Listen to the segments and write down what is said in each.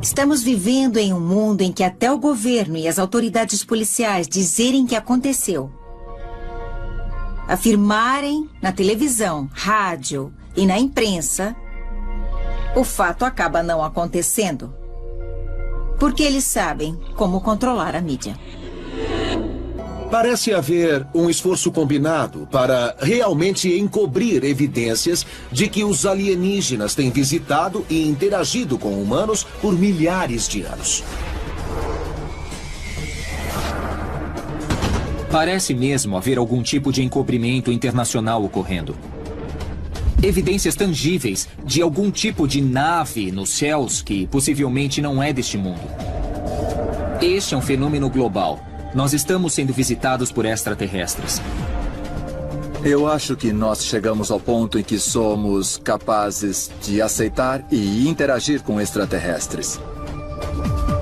Estamos vivendo em um mundo em que até o governo e as autoridades policiais dizerem que aconteceu, afirmarem na televisão, rádio e na imprensa, o fato acaba não acontecendo. Porque eles sabem como controlar a mídia. Parece haver um esforço combinado para realmente encobrir evidências de que os alienígenas têm visitado e interagido com humanos por milhares de anos. Parece mesmo haver algum tipo de encobrimento internacional ocorrendo. Evidências tangíveis de algum tipo de nave nos céus que possivelmente não é deste mundo. Este é um fenômeno global. Nós estamos sendo visitados por extraterrestres. Eu acho que nós chegamos ao ponto em que somos capazes de aceitar e interagir com extraterrestres.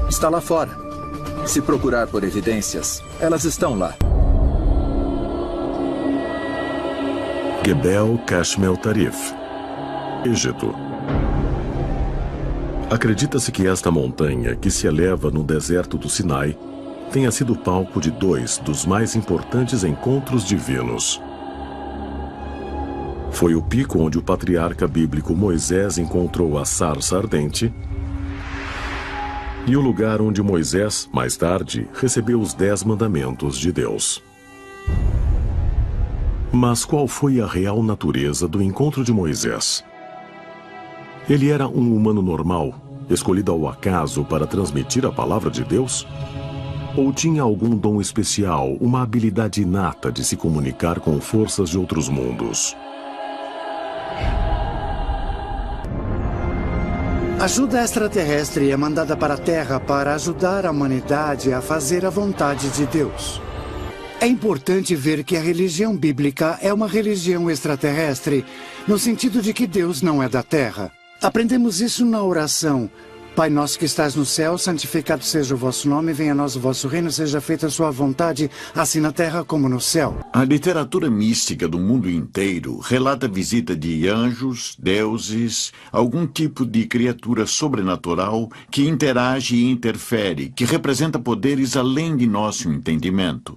Está lá fora. Se procurar por evidências, elas estão lá. Gebel Kashmel Tarif, Egito. Acredita-se que esta montanha, que se eleva no deserto do Sinai, tenha sido palco de 2 dos mais importantes encontros divinos. Foi o pico onde o patriarca bíblico Moisés encontrou a sarça ardente e o lugar onde Moisés, mais tarde, recebeu os 10 mandamentos de Deus. Mas qual foi a real natureza do encontro de Moisés? Ele era um humano normal, escolhido ao acaso para transmitir a palavra de Deus? Ou tinha algum dom especial, uma habilidade inata de se comunicar com forças de outros mundos? A ajuda extraterrestre é mandada para a Terra para ajudar a humanidade a fazer a vontade de Deus. É importante ver que a religião bíblica é uma religião extraterrestre, no sentido de que Deus não é da Terra. Aprendemos isso na oração. Pai nosso que estás no céu, santificado seja o vosso nome, venha a nós o vosso reino, seja feita a sua vontade, assim na terra como no céu. A literatura mística do mundo inteiro relata a visita de anjos, deuses, algum tipo de criatura sobrenatural que interage e interfere, que representa poderes além de nosso entendimento.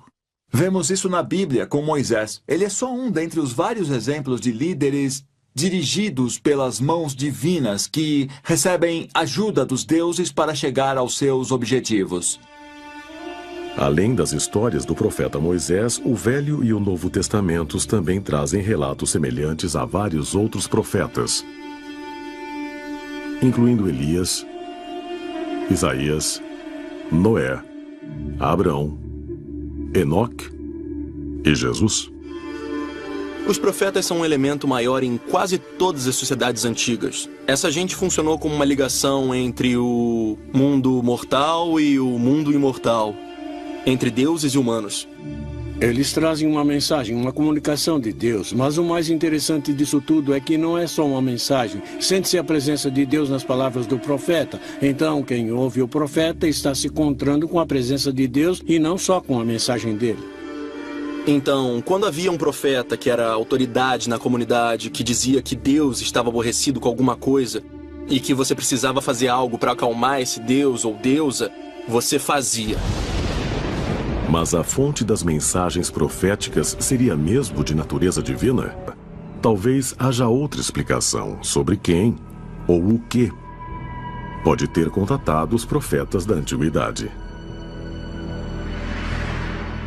Vemos isso na Bíblia com Moisés. Ele é só um dentre os vários exemplos de líderes dirigidos pelas mãos divinas que recebem ajuda dos deuses para chegar aos seus objetivos. Além das histórias do profeta Moisés, o Velho e o Novo Testamentos também trazem relatos semelhantes a vários outros profetas, incluindo Elias, Isaías, Noé, Abraão, Enoque e Jesus. Os profetas são um elemento maior em quase todas as sociedades antigas. Essa gente funcionou como uma ligação entre o mundo mortal e o mundo imortal, entre deuses e humanos. Eles trazem uma mensagem, uma comunicação de Deus, mas o mais interessante disso tudo é que não é só uma mensagem. Sente-se a presença de Deus nas palavras do profeta. Então, quem ouve o profeta está se encontrando com a presença de Deus e não só com a mensagem dele. Então, quando havia um profeta que era autoridade na comunidade, que dizia que Deus estava aborrecido com alguma coisa e que você precisava fazer algo para acalmar esse Deus ou deusa, você fazia. Mas a fonte das mensagens proféticas seria mesmo de natureza divina? Talvez haja outra explicação sobre quem ou o que pode ter contatado os profetas da antiguidade.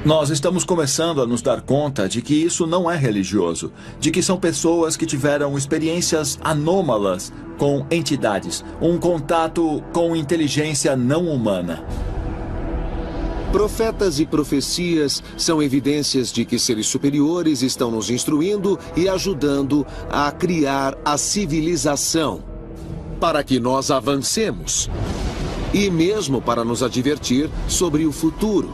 Nós estamos começando a nos dar conta de que isso não é religioso, de que são pessoas que tiveram experiências anômalas com entidades, um contato com inteligência não humana. Profetas e profecias são evidências de que seres superiores estão nos instruindo e ajudando a criar a civilização, para que nós avancemos, e mesmo para nos advertir sobre o futuro,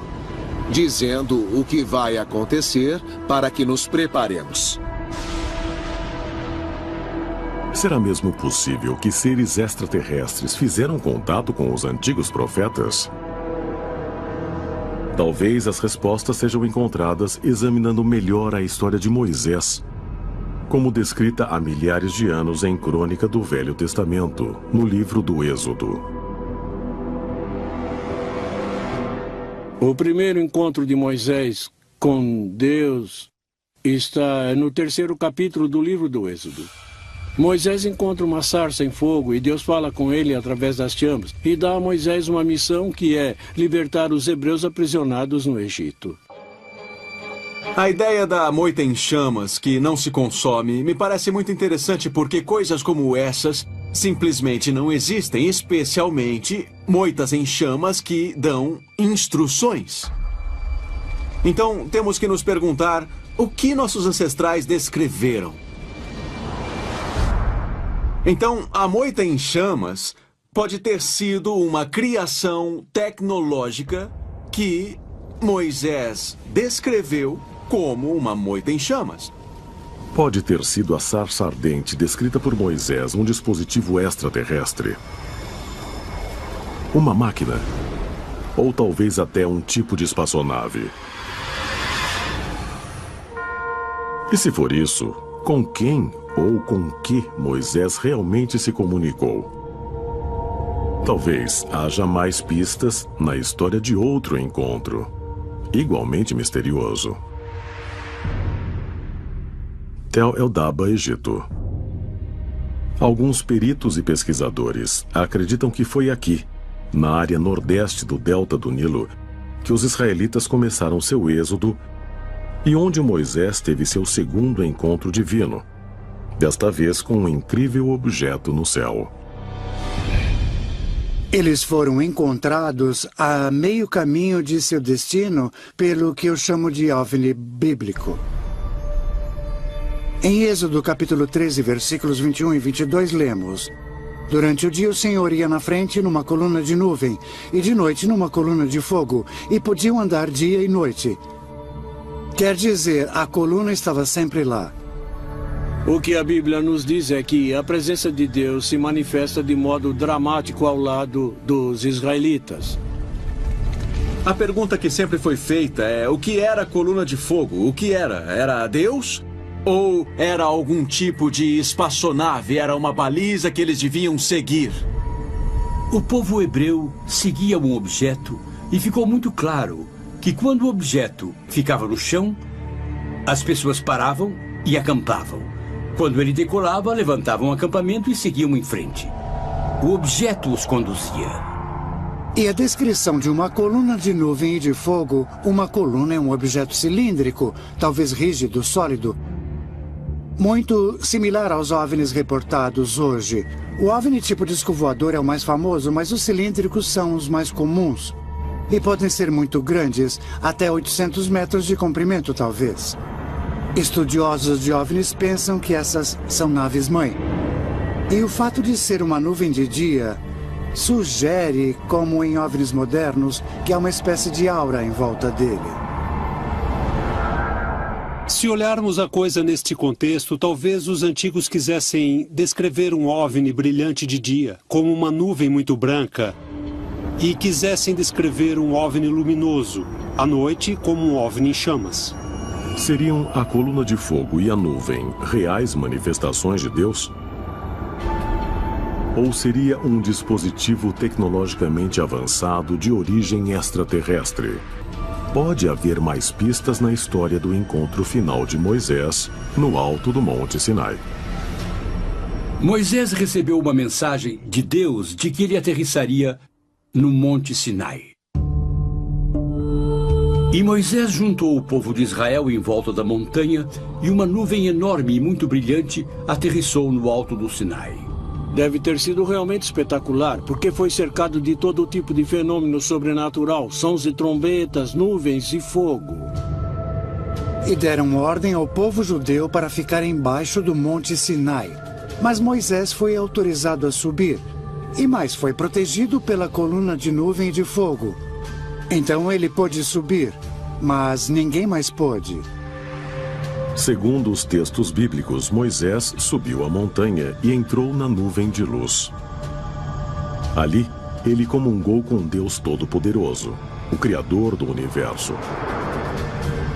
dizendo o que vai acontecer para que nos preparemos. Será mesmo possível que seres extraterrestres fizeram contato com os antigos profetas? Talvez as respostas sejam encontradas examinando melhor a história de Moisés, como descrita há milhares de anos em Crônica do Velho Testamento, no livro do Êxodo. O primeiro encontro de Moisés com Deus está no 3º capítulo do livro do Êxodo. Moisés encontra uma sarça em fogo e Deus fala com ele através das chamas e dá a Moisés uma missão que é libertar os hebreus aprisionados no Egito. A ideia da moita em chamas que não se consome me parece muito interessante porque coisas como essas simplesmente não existem, especialmente moitas em chamas que dão instruções. Então, temos que nos perguntar o que nossos ancestrais descreveram. Então, a moita em chamas pode ter sido uma criação tecnológica que Moisés descreveu como uma moita em chamas. Pode ter sido a sarça ardente descrita por Moisés, um dispositivo extraterrestre. Uma máquina. Ou talvez até um tipo de espaçonave. E se for isso, com quem ou com que Moisés realmente se comunicou? Talvez haja mais pistas na história de outro encontro, igualmente misterioso. Tel El-Daba, Egito. Alguns peritos e pesquisadores acreditam que foi aqui, na área nordeste do delta do Nilo, que os israelitas começaram seu êxodo e onde Moisés teve seu segundo encontro divino, desta vez com um incrível objeto no céu. Eles foram encontrados a meio caminho de seu destino pelo que eu chamo de OVNI bíblico. Em Êxodo capítulo 13, versículos 21 e 22, lemos: Durante o dia o Senhor ia na frente numa coluna de nuvem, e de noite numa coluna de fogo, e podiam andar dia e noite. Quer dizer, a coluna estava sempre lá. O que a Bíblia nos diz é que a presença de Deus se manifesta de modo dramático ao lado dos israelitas. A pergunta que sempre foi feita é: o que era a coluna de fogo? O que era? Era Deus? Ou era algum tipo de espaçonave? Era uma baliza que eles deviam seguir? O povo hebreu seguia um objeto e ficou muito claro que quando o objeto ficava no chão, as pessoas paravam e acampavam. Quando ele decolava, levantavam um acampamento e seguiam em frente. O objeto os conduzia. E a descrição de uma coluna de nuvem e de fogo, uma coluna é um objeto cilíndrico, talvez rígido, sólido, muito similar aos OVNIs reportados hoje. O OVNI tipo disco voador é o mais famoso, mas os cilíndricos são os mais comuns. E podem ser muito grandes, até 800 metros de comprimento, talvez. Estudiosos de OVNIs pensam que essas são naves-mãe. E o fato de ser uma nuvem de dia sugere, como em OVNIs modernos, que há uma espécie de aura em volta dele. Se olharmos a coisa neste contexto, talvez os antigos quisessem descrever um OVNI brilhante de dia, como uma nuvem muito branca, e quisessem descrever um OVNI luminoso, à noite, como um OVNI em chamas. Seriam a coluna de fogo e a nuvem reais manifestações de Deus? Ou seria um dispositivo tecnologicamente avançado de origem extraterrestre? Pode haver mais pistas na história do encontro final de Moisés no alto do Monte Sinai. Moisés recebeu uma mensagem de Deus de que ele aterrissaria no Monte Sinai. E Moisés juntou o povo de Israel em volta da montanha e uma nuvem enorme e muito brilhante aterrissou no alto do Sinai. Deve ter sido realmente espetacular, porque foi cercado de todo tipo de fenômeno sobrenatural, sons de trombetas, nuvens e fogo. E deram ordem ao povo judeu para ficar embaixo do Monte Sinai. Mas Moisés foi autorizado a subir, e mais foi protegido pela coluna de nuvem e de fogo. Então ele pôde subir, mas ninguém mais pôde. Segundo os textos bíblicos, Moisés subiu a montanha e entrou na nuvem de luz. Ali, ele comungou com Deus Todo-Poderoso, o Criador do universo.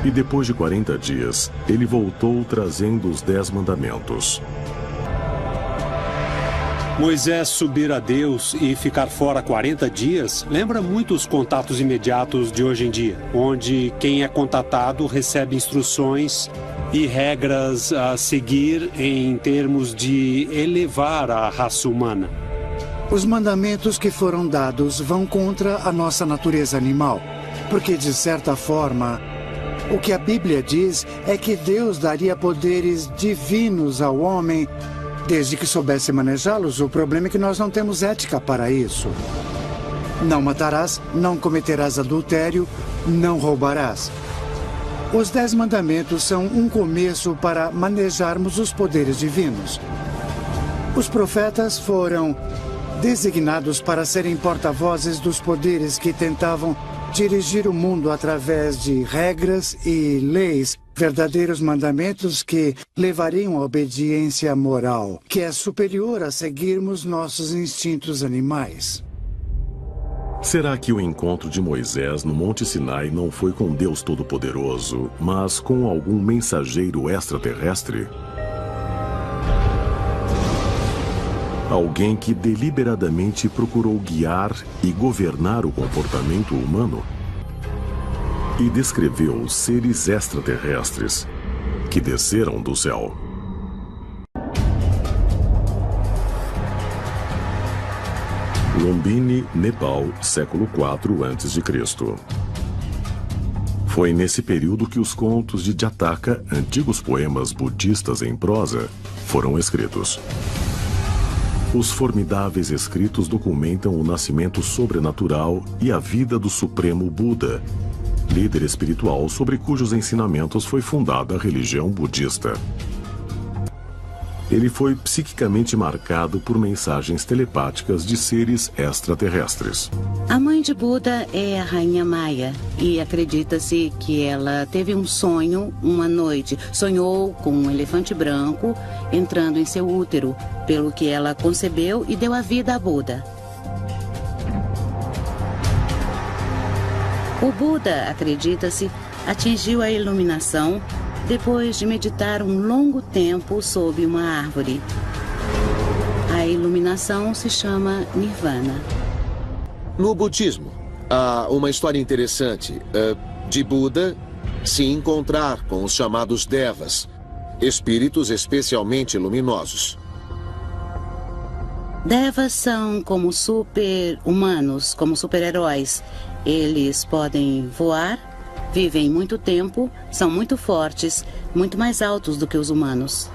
E depois de 40 dias, ele voltou trazendo os 10 mandamentos. Moisés subir a Deus e ficar fora 40 dias lembra muito os contatos imediatos de hoje em dia, onde quem é contatado recebe instruções e regras a seguir em termos de elevar a raça humana. Os mandamentos que foram dados vão contra a nossa natureza animal, porque, de certa forma, o que a Bíblia diz é que Deus daria poderes divinos ao homem desde que soubesse manejá-los. O problema é que nós não temos ética para isso. Não matarás, não cometerás adultério, não roubarás. Os 10 mandamentos são um começo para manejarmos os poderes divinos. Os profetas foram designados para serem porta-vozes dos poderes que tentavam dirigir o mundo através de regras e leis, verdadeiros mandamentos que levariam à obediência moral, que é superior a seguirmos nossos instintos animais. Será que o encontro de Moisés no Monte Sinai não foi com Deus Todo-Poderoso, mas com algum mensageiro extraterrestre? Alguém que deliberadamente procurou guiar e governar o comportamento humano? E descreveu os seres extraterrestres que desceram do céu. Lumbini, Nepal, século IV a.C. Foi nesse período que os contos de Jataka, antigos poemas budistas em prosa, foram escritos. Os formidáveis escritos documentam o nascimento sobrenatural e a vida do Supremo Buda, líder espiritual sobre cujos ensinamentos foi fundada a religião budista. Ele foi psiquicamente marcado por mensagens telepáticas de seres extraterrestres. A mãe de Buda é a Rainha Maia e acredita-se que ela teve um sonho uma noite. Sonhou com um elefante branco entrando em seu útero, pelo que ela concebeu e deu a vida a Buda. O Buda, acredita-se, atingiu a iluminação depois de meditar um longo tempo sob uma árvore. A iluminação se chama Nirvana. No budismo, há uma história interessante de Buda se encontrar com os chamados Devas, espíritos especialmente luminosos. Devas são como super-humanos, como super-heróis. Eles podem voar, vivem muito tempo, são muito fortes, muito mais altos do que os humanos.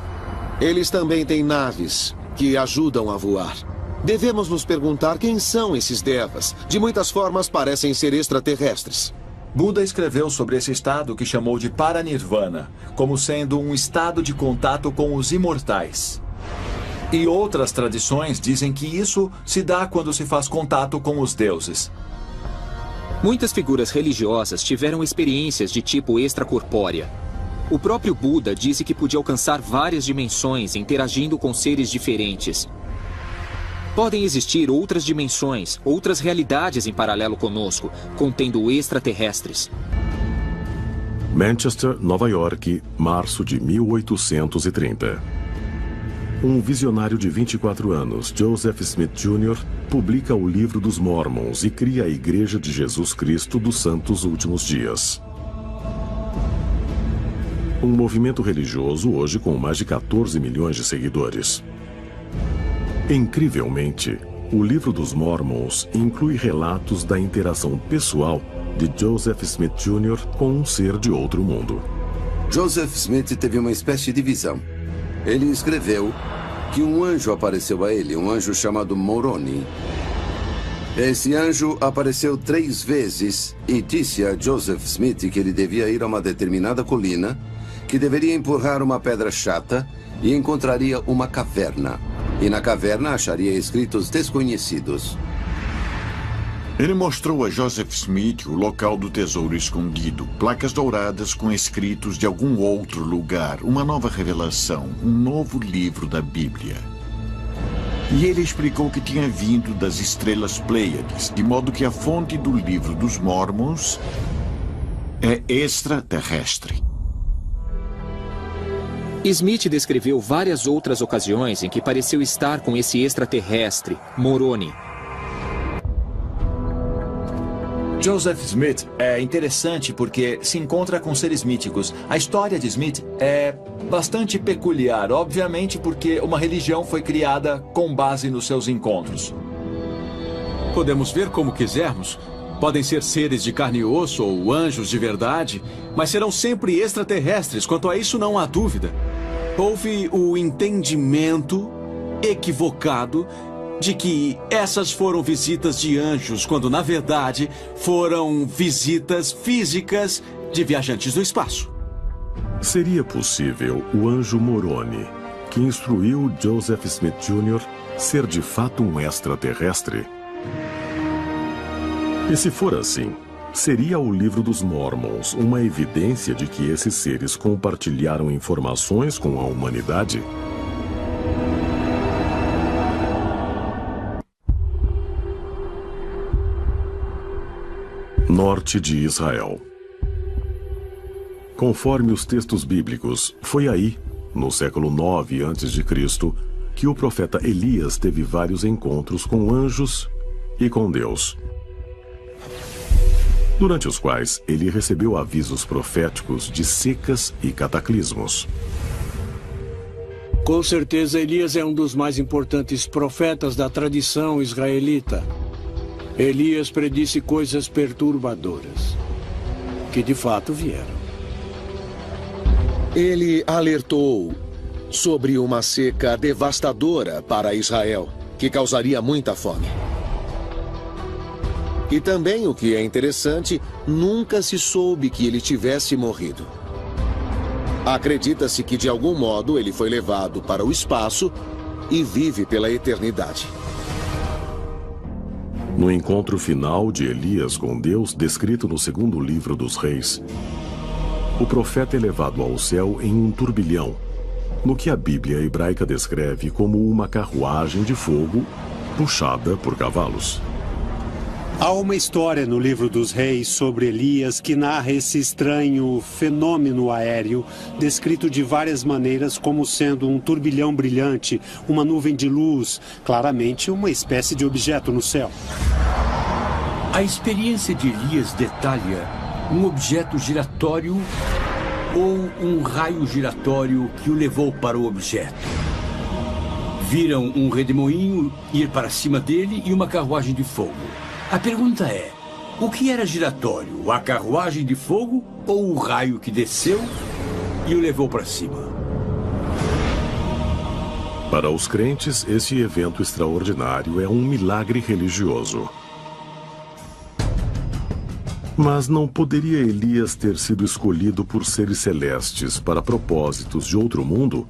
Eles também têm naves que ajudam a voar. Devemos nos perguntar quem são esses Devas. De muitas formas parecem ser extraterrestres. Buda escreveu sobre esse estado que chamou de Paranirvana, como sendo um estado de contato com os imortais. E outras tradições dizem que isso se dá quando se faz contato com os deuses. Muitas figuras religiosas tiveram experiências de tipo extracorpórea. O próprio Buda disse que podia alcançar várias dimensões interagindo com seres diferentes. Podem existir outras dimensões, outras realidades em paralelo conosco, contendo extraterrestres. Manchester, Nova York, março de 1830. Um visionário de 24 anos, Joseph Smith Jr., publica o Livro dos Mormons e cria a Igreja de Jesus Cristo dos Santos Últimos Dias. Um movimento religioso hoje com mais de 14 milhões de seguidores. Incrivelmente, o Livro dos Mormons inclui relatos da interação pessoal de Joseph Smith Jr. com um ser de outro mundo. Joseph Smith teve uma espécie de visão. Ele escreveu que um anjo apareceu a ele, um anjo chamado Moroni. Esse anjo apareceu 3 vezes e disse a Joseph Smith que ele devia ir a uma determinada colina, que deveria empurrar uma pedra chata e encontraria uma caverna. E na caverna acharia escritos desconhecidos. Ele mostrou a Joseph Smith o local do tesouro escondido, placas douradas com escritos de algum outro lugar, uma nova revelação, um novo livro da Bíblia. E ele explicou que tinha vindo das estrelas Pleiades, de modo que a fonte do Livro dos Mormons é extraterrestre. Smith descreveu várias outras ocasiões em que pareceu estar com esse extraterrestre, Moroni. Joseph Smith é interessante porque se encontra com seres míticos. A história de Smith é bastante peculiar, obviamente porque uma religião foi criada com base nos seus encontros. Podemos ver como quisermos. Podem ser seres de carne e osso ou anjos de verdade, mas serão sempre extraterrestres. Quanto a isso, não há dúvida. Houve o entendimento equivocado de que essas foram visitas de anjos, quando na verdade foram visitas físicas de viajantes do espaço. Seria possível o anjo Moroni, que instruiu Joseph Smith Jr., ser de fato um extraterrestre? E se for assim, seria o Livro dos Mormons uma evidência de que esses seres compartilharam informações com a humanidade? Norte de Israel. Conforme os textos bíblicos, foi aí, no século 9 a.C., que o profeta Elias teve vários encontros com anjos e com Deus, durante os quais ele recebeu avisos proféticos de secas e cataclismos. Com certeza, Elias é um dos mais importantes profetas da tradição israelita. Elias predisse coisas perturbadoras, que de fato vieram. Ele alertou sobre uma seca devastadora para Israel, que causaria muita fome. E também, o que é interessante, nunca se soube que ele tivesse morrido. Acredita-se que de algum modo ele foi levado para o espaço e vive pela eternidade. No encontro final de Elias com Deus, descrito no segundo livro dos Reis, o profeta é levado ao céu em um turbilhão, no que a Bíblia hebraica descreve como uma carruagem de fogo puxada por cavalos. Há uma história no livro dos Reis sobre Elias que narra esse estranho fenômeno aéreo, descrito de várias maneiras como sendo um turbilhão brilhante, uma nuvem de luz, claramente uma espécie de objeto no céu. A experiência de Elias detalha um objeto giratório ou um raio giratório que o levou para o objeto. Viram um redemoinho ir para cima dele e uma carruagem de fogo. A pergunta é, o que era giratório? A carruagem de fogo ou o raio que desceu e o levou para cima? Para os crentes, esse evento extraordinário é um milagre religioso. Mas não poderia Elias ter sido escolhido por seres celestes para propósitos de outro mundo?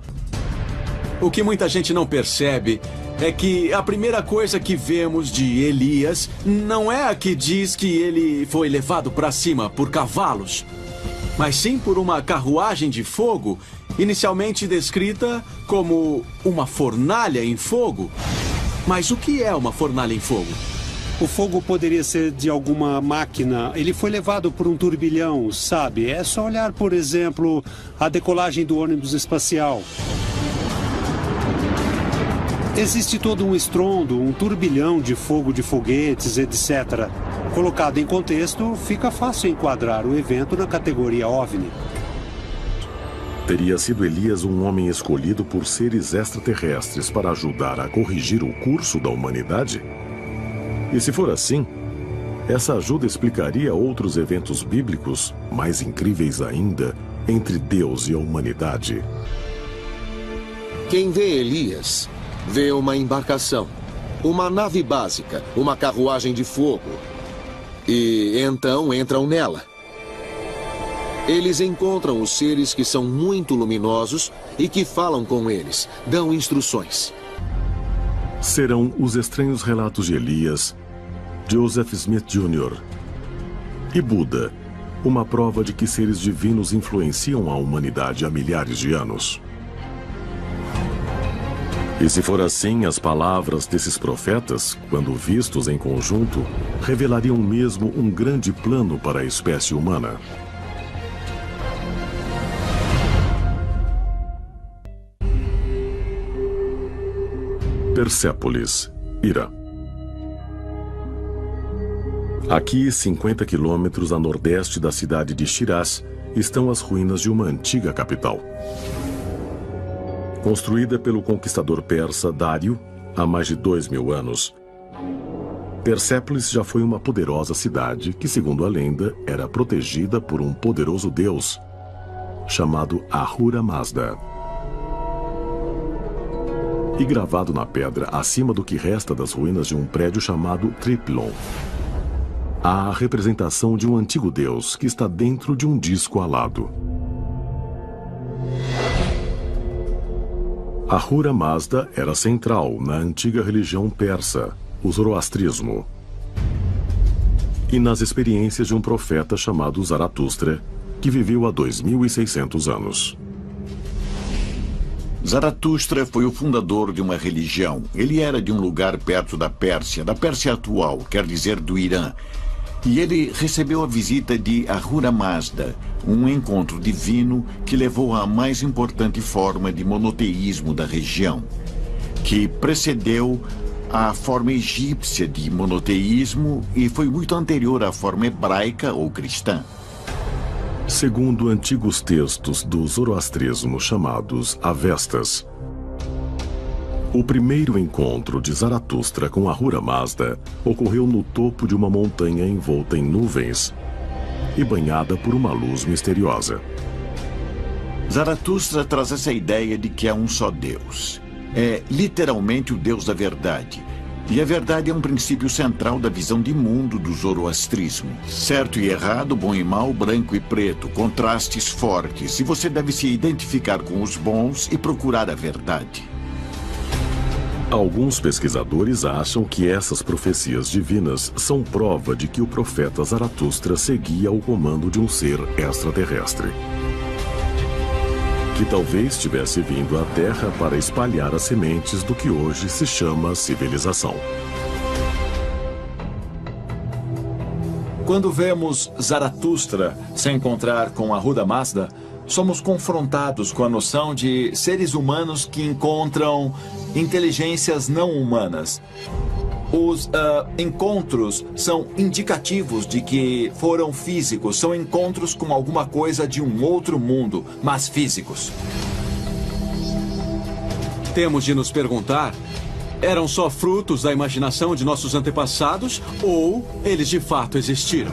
O que muita gente não percebe é que a primeira coisa que vemos de Elias não é a que diz que ele foi levado para cima por cavalos, mas sim por uma carruagem de fogo, inicialmente descrita como uma fornalha em fogo. Mas o que é uma fornalha em fogo? O fogo poderia ser de alguma máquina. Ele foi levado por um turbilhão, sabe? É só olhar, por exemplo, a decolagem do ônibus espacial. Existe todo um estrondo, um turbilhão de fogo de foguetes, etc. Colocado em contexto, fica fácil enquadrar o evento na categoria OVNI. Teria sido Elias um homem escolhido por seres extraterrestres para ajudar a corrigir o curso da humanidade? E se for assim, essa ajuda explicaria outros eventos bíblicos, mais incríveis ainda, entre Deus e a humanidade. Quem vê Elias vê uma embarcação, uma nave básica, uma carruagem de fogo. E então entram nela. Eles encontram os seres que são muito luminosos e que falam com eles, dão instruções. Serão os estranhos relatos de Elias, Joseph Smith Jr. e Buda, uma prova de que seres divinos influenciam a humanidade há milhares de anos. E se for assim, as palavras desses profetas, quando vistos em conjunto, revelariam mesmo um grande plano para a espécie humana. Persépolis, Irã. Aqui, 50 quilômetros a nordeste da cidade de Shiraz, estão as ruínas de uma antiga capital. Construída pelo conquistador persa Dário há mais de 2000 anos, Persépolis já foi uma poderosa cidade que, segundo a lenda, era protegida por um poderoso deus chamado Ahura Mazda. E gravado na pedra, acima do que resta das ruínas de um prédio chamado Triplon, há a representação de um antigo deus que está dentro de um disco alado. Ahura Mazda era central na antiga religião persa, o zoroastrismo, e nas experiências de um profeta chamado Zaratustra, que viveu há 2600 anos. Zaratustra foi o fundador de uma religião. Ele era de um lugar perto da Pérsia atual, quer dizer do Irã. E ele recebeu a visita de Ahura Mazda, um encontro divino que levou à mais importante forma de monoteísmo da região, que precedeu a forma egípcia de monoteísmo e foi muito anterior à forma hebraica ou cristã. Segundo antigos textos do zoroastrismo chamados Avestas, o primeiro encontro de Zaratustra com Ahura Mazda ocorreu no topo de uma montanha envolta em nuvens e banhada por uma luz misteriosa. Zaratustra traz essa ideia de que há um só Deus. É literalmente o Deus da verdade. E a verdade é um princípio central da visão de mundo do zoroastrismo. Certo e errado, bom e mal, branco e preto, contrastes fortes. E você deve se identificar com os bons e procurar a verdade. Alguns pesquisadores acham que essas profecias divinas são prova de que o profeta Zaratustra seguia o comando de um ser extraterrestre, que talvez tivesse vindo à Terra para espalhar as sementes do que hoje se chama civilização. Quando vemos Zaratustra se encontrar com Ahura Mazda, somos confrontados com a noção de seres humanos que encontram inteligências não humanas. Os encontros são indicativos de que foram físicos, são encontros com alguma coisa de um outro mundo, mas físicos. Temos de nos perguntar, eram só frutos da imaginação de nossos antepassados ou eles de fato existiram?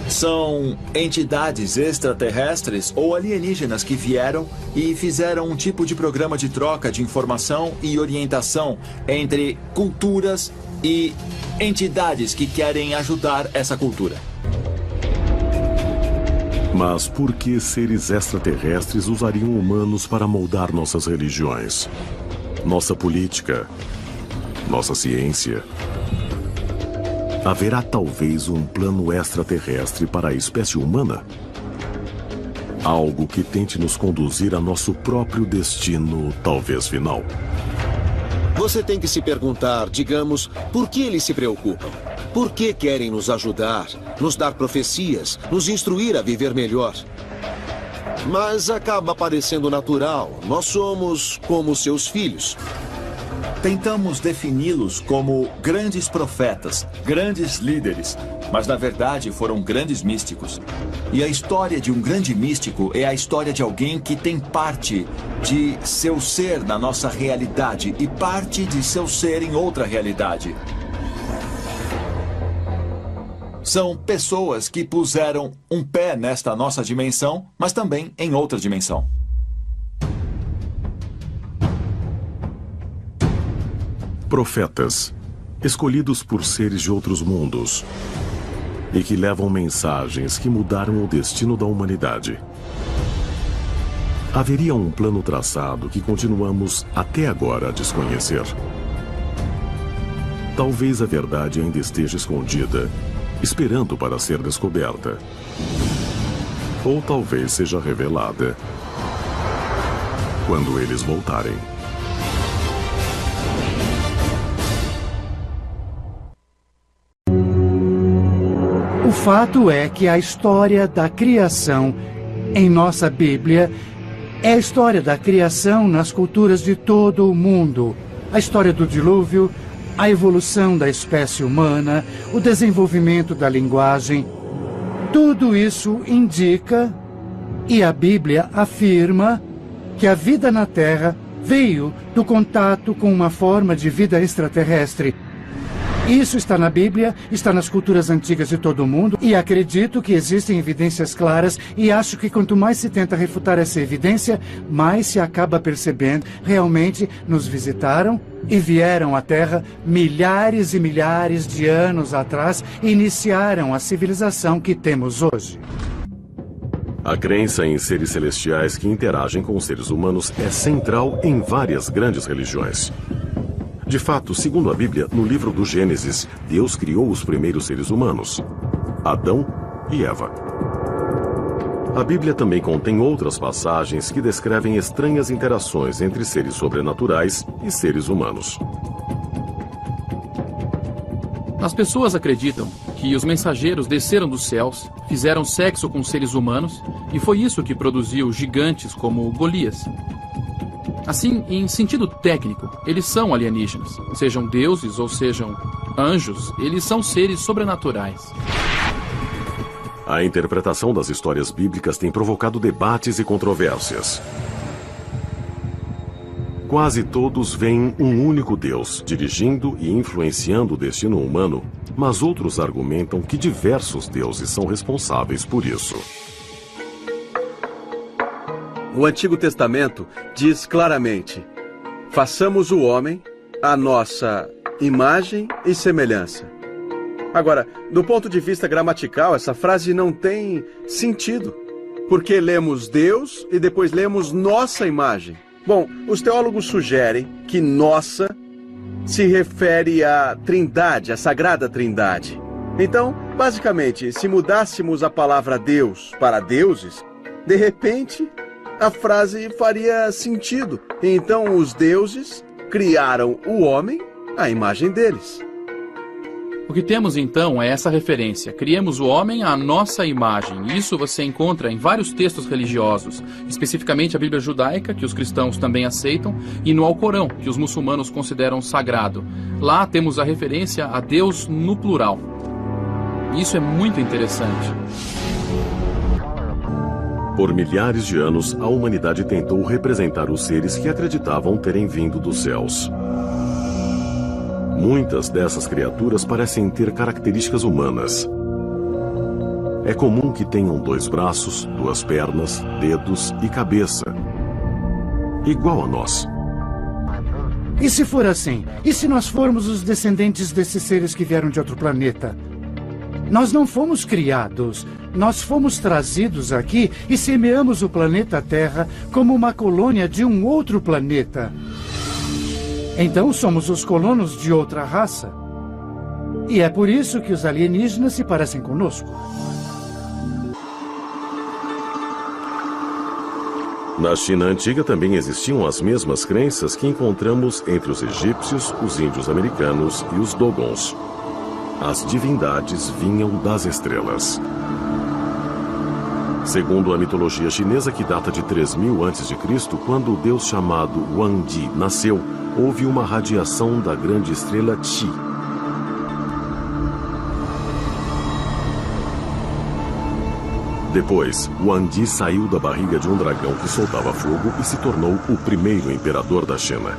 São entidades extraterrestres ou alienígenas que vieram e fizeram um tipo de programa de troca de informação e orientação entre culturas e entidades que querem ajudar essa cultura. Mas por que seres extraterrestres usariam humanos para moldar nossas religiões, nossa política, nossa ciência? Haverá talvez um plano extraterrestre para a espécie humana? Algo que tente nos conduzir a nosso próprio destino, talvez final. Você tem que se perguntar, digamos, por que eles se preocupam? Por que querem nos ajudar, nos dar profecias, nos instruir a viver melhor? Mas acaba parecendo natural. Nós somos como seus filhos. Tentamos defini-los como grandes profetas, grandes líderes, mas na verdade foram grandes místicos. E a história de um grande místico é a história de alguém que tem parte de seu ser na nossa realidade e parte de seu ser em outra realidade. São pessoas que puseram um pé nesta nossa dimensão, mas também em outra dimensão. Profetas, escolhidos por seres de outros mundos, e que levam mensagens que mudaram o destino da humanidade. Haveria um plano traçado que continuamos até agora a desconhecer. Talvez a verdade ainda esteja escondida, esperando para ser descoberta. Ou talvez seja revelada quando eles voltarem. O fato é que a história da criação em nossa Bíblia é a história da criação nas culturas de todo o mundo. a história do dilúvio, a evolução da espécie humana, o desenvolvimento da linguagem. Tudo isso indica, e a Bíblia afirma, que a vida na Terra veio do contato com uma forma de vida extraterrestre. Isso está na Bíblia, está nas culturas antigas de todo o mundo, e acredito que existem evidências claras, e acho que quanto mais se tenta refutar essa evidência, mais se acaba percebendo realmente nos visitaram e vieram à Terra milhares e milhares de anos atrás e iniciaram a civilização que temos hoje. A crença em seres celestiais que interagem com os seres humanos é central em várias grandes religiões. De fato, segundo a Bíblia, no livro do Gênesis, Deus criou os primeiros seres humanos, Adão e Eva. A Bíblia também contém outras passagens que descrevem estranhas interações entre seres sobrenaturais e seres humanos. As pessoas acreditam que os mensageiros desceram dos céus, fizeram sexo com seres humanos, e foi isso que produziu gigantes como Golias. Assim, em sentido técnico, eles são alienígenas. Sejam deuses ou sejam anjos, eles são seres sobrenaturais. A interpretação das histórias bíblicas tem provocado debates e controvérsias. Quase todos veem um único Deus dirigindo e influenciando o destino humano, mas outros argumentam que diversos deuses são responsáveis por isso. O Antigo Testamento diz claramente: façamos o homem à nossa imagem e semelhança. Agora, do ponto de vista gramatical, essa frase não tem sentido, porque lemos Deus e depois lemos nossa imagem. Bom, os teólogos sugerem que nossa se refere à Trindade, à Sagrada Trindade. Então, basicamente, se mudássemos a palavra Deus para deuses, de repente a frase faria sentido. Então os deuses criaram o homem à imagem deles. O que temos então é essa referência: criemos o homem à nossa imagem. Isso você encontra em vários textos religiosos, especificamente a Bíblia judaica, que os cristãos também aceitam, e no Alcorão, que os muçulmanos consideram sagrado. Lá temos a referência a Deus no plural. Isso é muito interessante. Por milhares de anos, a humanidade tentou representar os seres que acreditavam terem vindo dos céus. Muitas dessas criaturas parecem ter características humanas. É comum que tenham 2 braços, 2 pernas, dedos e cabeça, igual a nós. E se for assim? E se nós formos os descendentes desses seres que vieram de outro planeta? Nós não fomos criados, nós fomos trazidos aqui e semeamos o planeta Terra como uma colônia de um outro planeta. Então somos os colonos de outra raça. E é por isso que os alienígenas se parecem conosco. Na China antiga também existiam as mesmas crenças que encontramos entre os egípcios, os índios americanos e os Dogons. As divindades vinham das estrelas. Segundo a mitologia chinesa, que data de 3000 a.C., quando o deus chamado Huangdi nasceu, houve uma radiação da grande estrela Qi. Depois, Huangdi saiu da barriga de um dragão que soltava fogo e se tornou o primeiro imperador da China.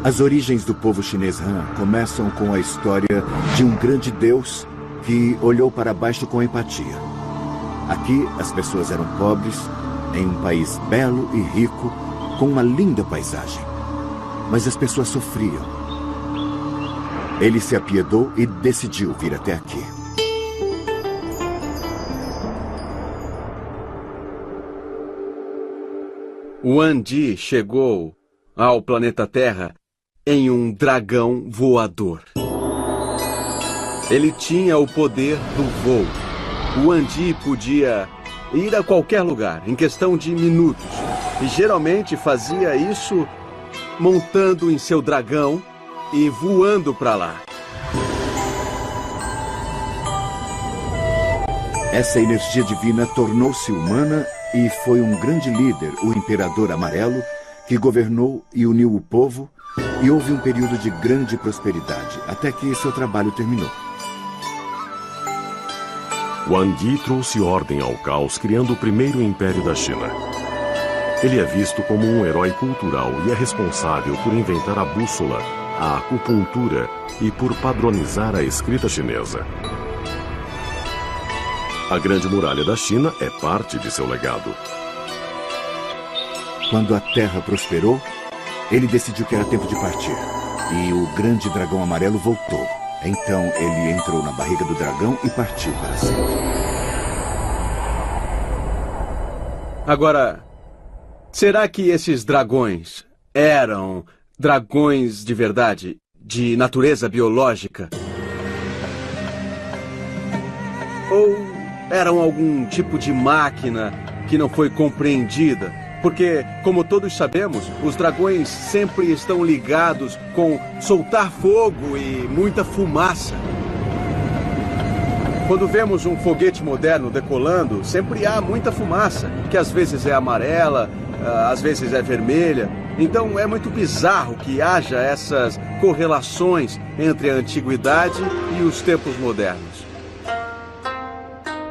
As origens do povo chinês Han começam com a história de um grande deus que olhou para baixo com empatia. Aqui, as pessoas eram pobres, em um país belo e rico, com uma linda paisagem. Mas as pessoas sofriam. Ele se apiedou e decidiu vir até aqui. Huangdi chegou ao planeta Terra em um dragão voador. Ele tinha o poder do voo. Huangdi podia ir a qualquer lugar em questão de minutos. E geralmente fazia isso montando em seu dragão e voando para lá. Essa energia divina tornou-se humana e foi um grande líder, o Imperador Amarelo, que governou e uniu o povo E houve um período de grande prosperidade, até que seu trabalho terminou. Wang Yi trouxe ordem ao caos, criando o primeiro império da China. Ele é visto como um herói cultural e é responsável por inventar a bússola, a acupuntura e por padronizar a escrita chinesa. A Grande Muralha da China é parte de seu legado. Quando a Terra prosperou, ele decidiu que era tempo de partir. E o grande dragão amarelo voltou. Então ele entrou na barriga do dragão e partiu para sempre. Agora, será que esses dragões eram dragões de verdade, de natureza biológica? Ou eram algum tipo de máquina que não foi compreendida? Porque, como todos sabemos, os dragões sempre estão ligados com soltar fogo e muita fumaça. Quando vemos um foguete moderno decolando, sempre há muita fumaça, que às vezes é amarela, às vezes é vermelha. Então é muito bizarro que haja essas correlações entre a antiguidade e os tempos modernos.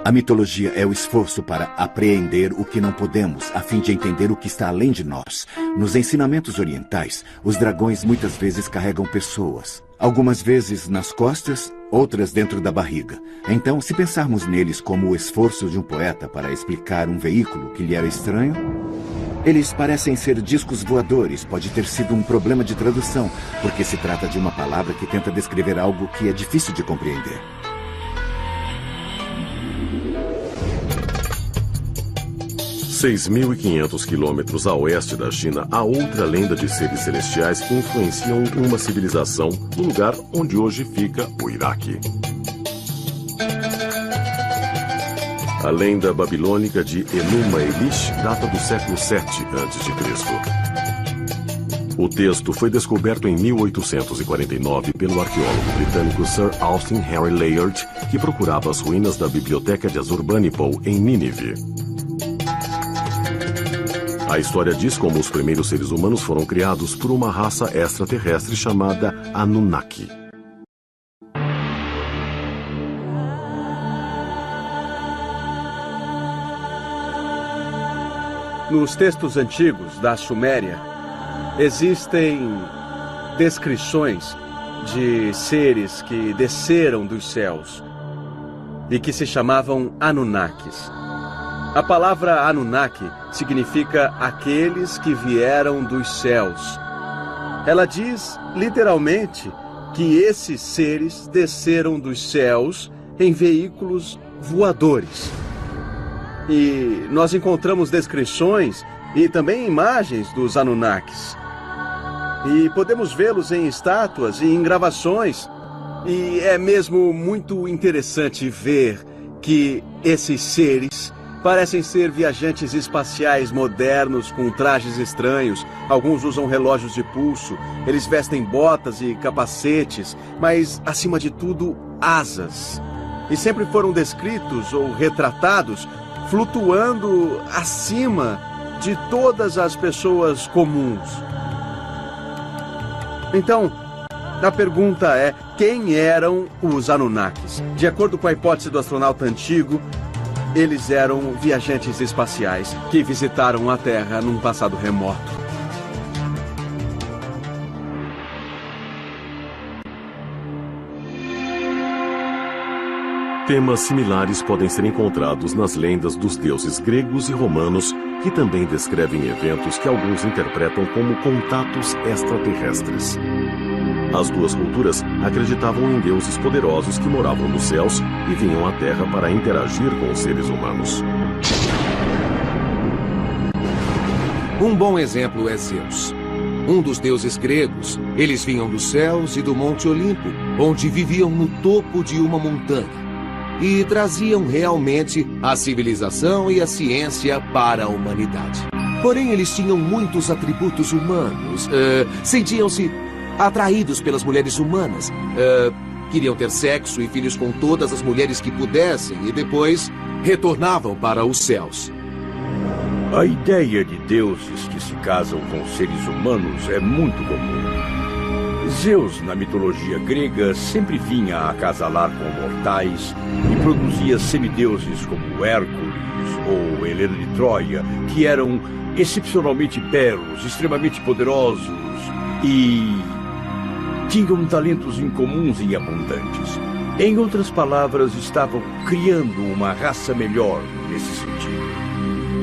A mitologia é o esforço para apreender o que não podemos, a fim de entender o que está além de nós. Nos ensinamentos orientais, os dragões muitas vezes carregam pessoas. Algumas vezes nas costas, outras dentro da barriga. Então, se pensarmos neles como o esforço de um poeta para explicar um veículo que lhe era estranho, eles parecem ser discos voadores. Pode ter sido um problema de tradução, porque se trata de uma palavra que tenta descrever algo que é difícil de compreender. 6.500 quilômetros a oeste da China, há outra lenda de seres celestiais que influenciam uma civilização no lugar onde hoje fica o Iraque. A lenda babilônica de Enuma Elish data do século VII a.C. O texto foi descoberto em 1849 pelo arqueólogo britânico Sir Austin Henry Layard, que procurava as ruínas da biblioteca de Assurbanipal, em Nínive. A história diz como os primeiros seres humanos foram criados por uma raça extraterrestre chamada Anunnaki. Nos textos antigos da Suméria, existem descrições de seres que desceram dos céus e que se chamavam Anunnakis. A palavra Anunnaki significa aqueles que vieram dos céus. Ela diz, literalmente, que esses seres desceram dos céus em veículos voadores. E nós encontramos descrições e também imagens dos Anunnakis. E podemos vê-los em estátuas e em gravações. E é mesmo muito interessante ver que esses seres parecem ser viajantes espaciais modernos com trajes estranhos. Alguns usam relógios de pulso, eles vestem botas e capacetes, mas, acima de tudo, asas. E sempre foram descritos ou retratados flutuando acima de todas as pessoas comuns. Então, a pergunta é, quem eram os Anunnakis? De acordo com a hipótese do astronauta antigo, eles eram viajantes espaciais que visitaram a Terra num passado remoto. Temas similares podem ser encontrados nas lendas dos deuses gregos e romanos, que também descrevem eventos que alguns interpretam como contatos extraterrestres. As duas culturas acreditavam em deuses poderosos que moravam nos céus e vinham à Terra para interagir com os seres humanos. Um bom exemplo é Zeus, um dos deuses gregos. Eles vinham dos céus e do Monte Olimpo, onde viviam no topo de uma montanha, e traziam realmente a civilização e a ciência para a humanidade. Porém, eles tinham muitos atributos humanos, sentiam-se atraídos pelas mulheres humanas, queriam ter sexo e filhos com todas as mulheres que pudessem e depois retornavam para os céus. A ideia de deuses que se casam com seres humanos é muito comum. Zeus, na mitologia grega, sempre vinha acasalar com mortais e produzia semideuses como Hércules ou Helena de Troia, que eram excepcionalmente belos, extremamente poderosos e tinham talentos incomuns e abundantes. Em outras palavras, estavam criando uma raça melhor nesse sentido.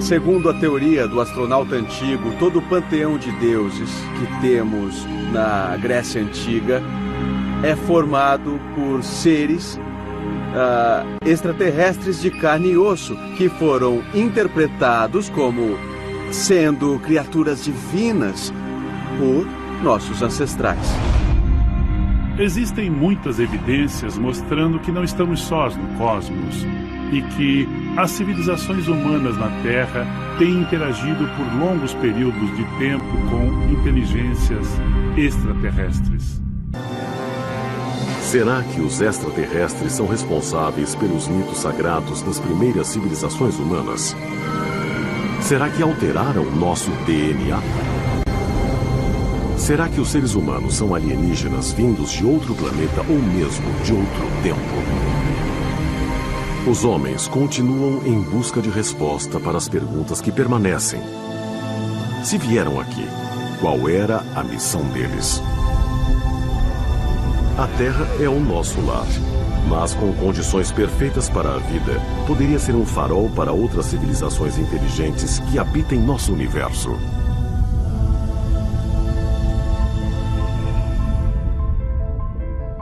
Segundo a teoria do astronauta antigo, todo o panteão de deuses que temos na Grécia Antiga é formado por seres extraterrestres de carne e osso, que foram interpretados como sendo criaturas divinas por nossos ancestrais. Existem muitas evidências mostrando que não estamos sós no cosmos e que as civilizações humanas na Terra têm interagido por longos períodos de tempo com inteligências extraterrestres. Será que os extraterrestres são responsáveis pelos mitos sagrados das primeiras civilizações humanas? Será que alteraram nosso DNA? Será que os seres humanos são alienígenas vindos de outro planeta ou mesmo de outro tempo? Os homens continuam em busca de resposta para as perguntas que permanecem. Se vieram aqui, qual era a missão deles? A Terra é o nosso lar, mas com condições perfeitas para a vida, poderia ser um farol para outras civilizações inteligentes que habitam nosso universo.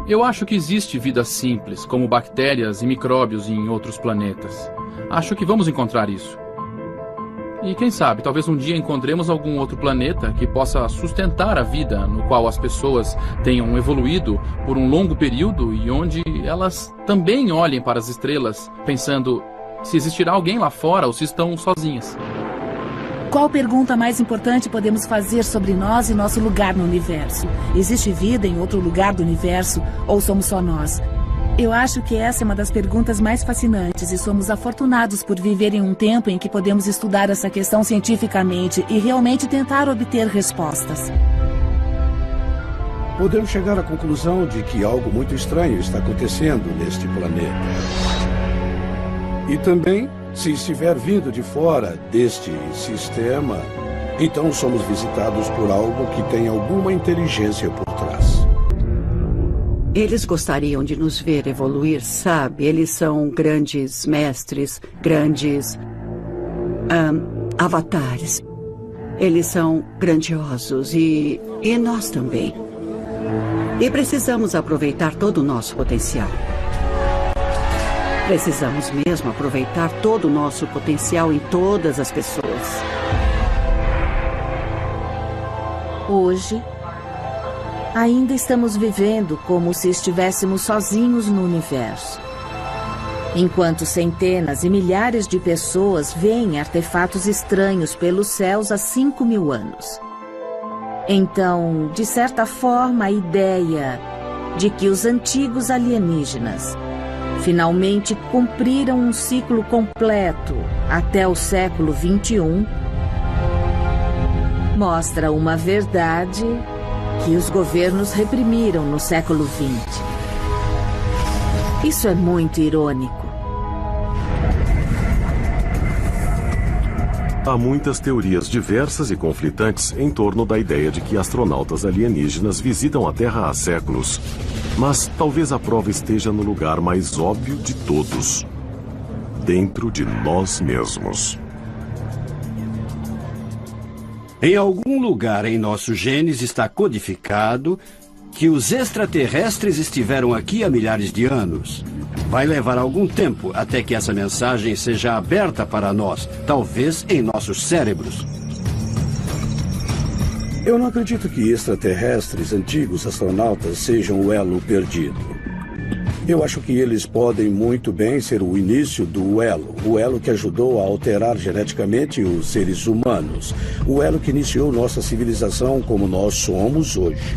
Eu acho que existe vida simples, como bactérias e micróbios em outros planetas. Acho que vamos encontrar isso. E quem sabe, talvez um dia encontremos algum outro planeta que possa sustentar a vida, no qual as pessoas tenham evoluído por um longo período e onde elas também olhem para as estrelas, pensando se existirá alguém lá fora ou se estão sozinhas. Qual pergunta mais importante podemos fazer sobre nós e nosso lugar no universo? Existe vida em outro lugar do universo ou somos só nós? Eu acho que essa é uma das perguntas mais fascinantes e somos afortunados por viver em um tempo em que podemos estudar essa questão cientificamente e realmente tentar obter respostas. Podemos chegar à conclusão de que algo muito estranho está acontecendo neste planeta. E também, se estiver vindo de fora deste sistema, então somos visitados por algo que tem alguma inteligência por trás. Eles gostariam de nos ver evoluir, sabe? Eles são grandes mestres, grandes avatares. Eles são grandiosos e nós também. E precisamos aproveitar todo o nosso potencial. Precisamos mesmo aproveitar todo o nosso potencial em todas as pessoas. Hoje, ainda estamos vivendo como se estivéssemos sozinhos no universo. Enquanto centenas e milhares de pessoas veem artefatos estranhos pelos céus há 5.000 anos. Então, de certa forma, a ideia de que os antigos alienígenas finalmente cumpriram um ciclo completo até o século XXI mostra uma verdade que os governos reprimiram no século XX. Isso é muito irônico. Há muitas teorias diversas e conflitantes em torno da ideia de que astronautas alienígenas visitam a Terra há séculos. Mas talvez a prova esteja no lugar mais óbvio de todos: dentro de nós mesmos. Em algum lugar em nossos genes está codificado que os extraterrestres estiveram aqui há milhares de anos. Vai levar algum tempo até que essa mensagem seja aberta para nós, talvez em nossos cérebros. Eu não acredito que extraterrestres antigos astronautas sejam o elo perdido. Eu acho que eles podem muito bem ser o início do elo, o elo que ajudou a alterar geneticamente os seres humanos, o elo que iniciou nossa civilização como nós somos hoje.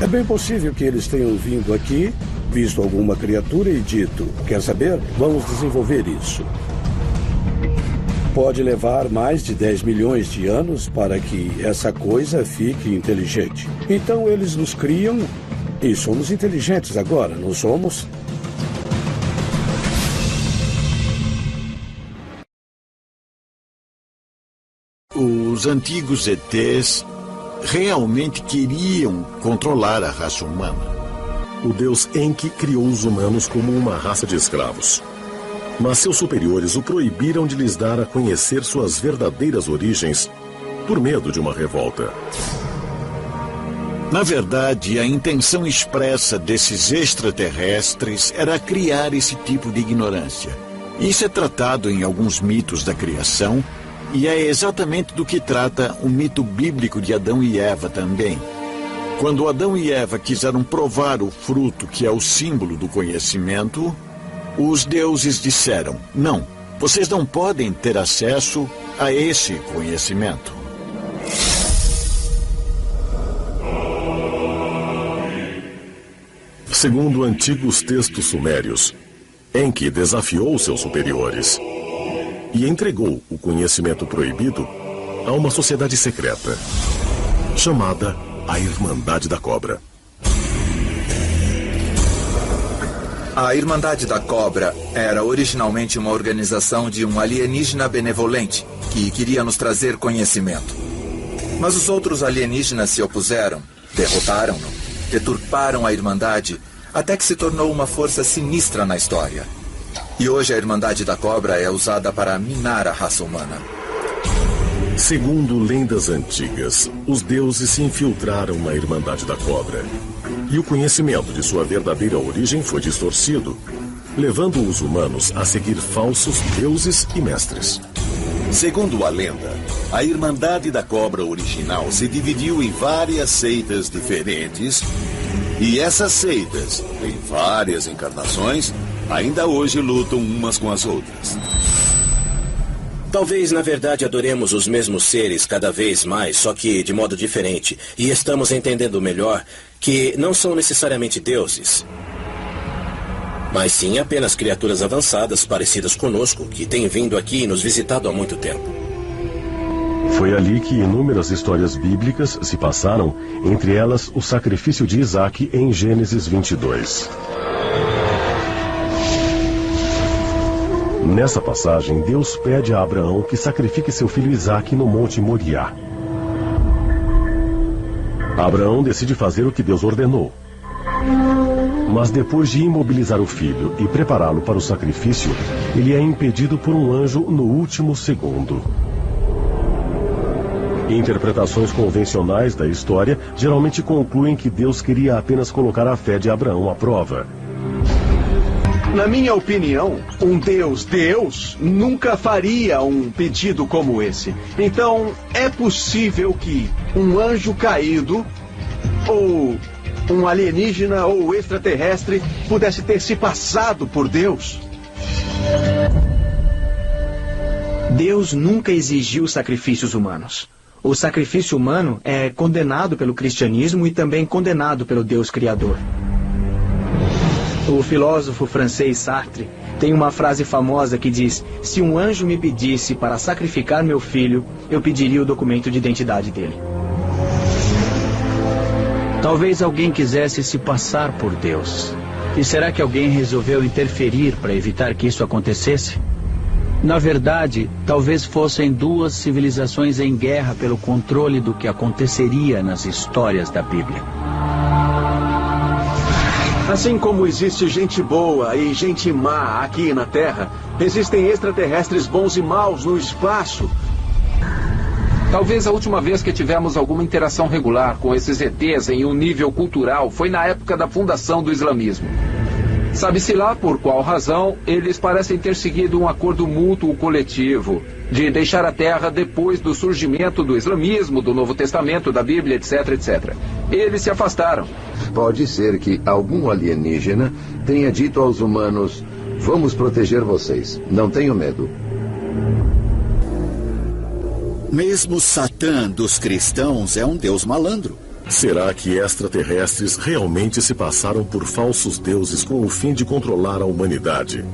É bem possível que eles tenham vindo aqui, visto alguma criatura e dito: quer saber? Vamos desenvolver isso. Pode levar mais de 10 milhões de anos para que essa coisa fique inteligente. Então eles nos criam e somos inteligentes agora, não somos? Os antigos ETs realmente queriam controlar a raça humana. O deus Enki criou os humanos como uma raça de escravos. Mas seus superiores o proibiram de lhes dar a conhecer suas verdadeiras origens por medo de uma revolta. Na verdade, a intenção expressa desses extraterrestres era criar esse tipo de ignorância. Isso é tratado em alguns mitos da criação e é exatamente do que trata o mito bíblico de Adão e Eva também. Quando Adão e Eva quiseram provar o fruto que é o símbolo do conhecimento, os deuses disseram: não, vocês não podem ter acesso a esse conhecimento. Segundo antigos textos sumérios, Enki desafiou seus superiores e entregou o conhecimento proibido a uma sociedade secreta, chamada a Irmandade da Cobra. A Irmandade da Cobra era originalmente uma organização de um alienígena benevolente que queria nos trazer conhecimento. Mas os outros alienígenas se opuseram, derrotaram-no, deturparam a Irmandade, até que se tornou uma força sinistra na história. E hoje a Irmandade da Cobra é usada para minar a raça humana. Segundo lendas antigas, os deuses se infiltraram na Irmandade da Cobra. E o conhecimento de sua verdadeira origem foi distorcido, levando os humanos a seguir falsos deuses e mestres. Segundo a lenda, a Irmandade da Cobra original se dividiu em várias seitas diferentes, e essas seitas, em várias encarnações, ainda hoje lutam umas com as outras. Talvez, na verdade, adoremos os mesmos seres cada vez mais, só que de modo diferente. E estamos entendendo melhor que não são necessariamente deuses, mas sim apenas criaturas avançadas parecidas conosco, que têm vindo aqui e nos visitado há muito tempo. Foi ali que inúmeras histórias bíblicas se passaram, entre elas o sacrifício de Isaac em Gênesis 22. Nessa passagem, Deus pede a Abraão que sacrifique seu filho Isaac no Monte Moriá. Abraão decide fazer o que Deus ordenou. Mas depois de imobilizar o filho e prepará-lo para o sacrifício, ele é impedido por um anjo no último segundo. Interpretações convencionais da história geralmente concluem que Deus queria apenas colocar a fé de Abraão à prova. Na minha opinião, um Deus nunca faria um pedido como esse. Então, é possível que um anjo caído, ou um alienígena ou extraterrestre, pudesse ter se passado por Deus? Deus nunca exigiu sacrifícios humanos. O sacrifício humano é condenado pelo cristianismo e também condenado pelo Deus Criador. O filósofo francês Sartre tem uma frase famosa que diz: se um anjo me pedisse para sacrificar meu filho, eu pediria o documento de identidade dele. Talvez alguém quisesse se passar por Deus. E será que alguém resolveu interferir para evitar que isso acontecesse? Na verdade, talvez fossem duas civilizações em guerra pelo controle do que aconteceria nas histórias da Bíblia. Assim como existe gente boa e gente má aqui na Terra, existem extraterrestres bons e maus no espaço. Talvez a última vez que tivemos alguma interação regular com esses ETs em um nível cultural foi na época da fundação do islamismo. Sabe-se lá por qual razão eles parecem ter seguido um acordo mútuo coletivo de deixar a Terra depois do surgimento do islamismo, do Novo Testamento, da Bíblia, etc, etc. Eles se afastaram. Pode ser que algum alienígena tenha dito aos humanos: vamos proteger vocês, não tenham medo. Mesmo Satã dos cristãos é um deus malandro. Será que extraterrestres realmente se passaram por falsos deuses com o fim de controlar a humanidade?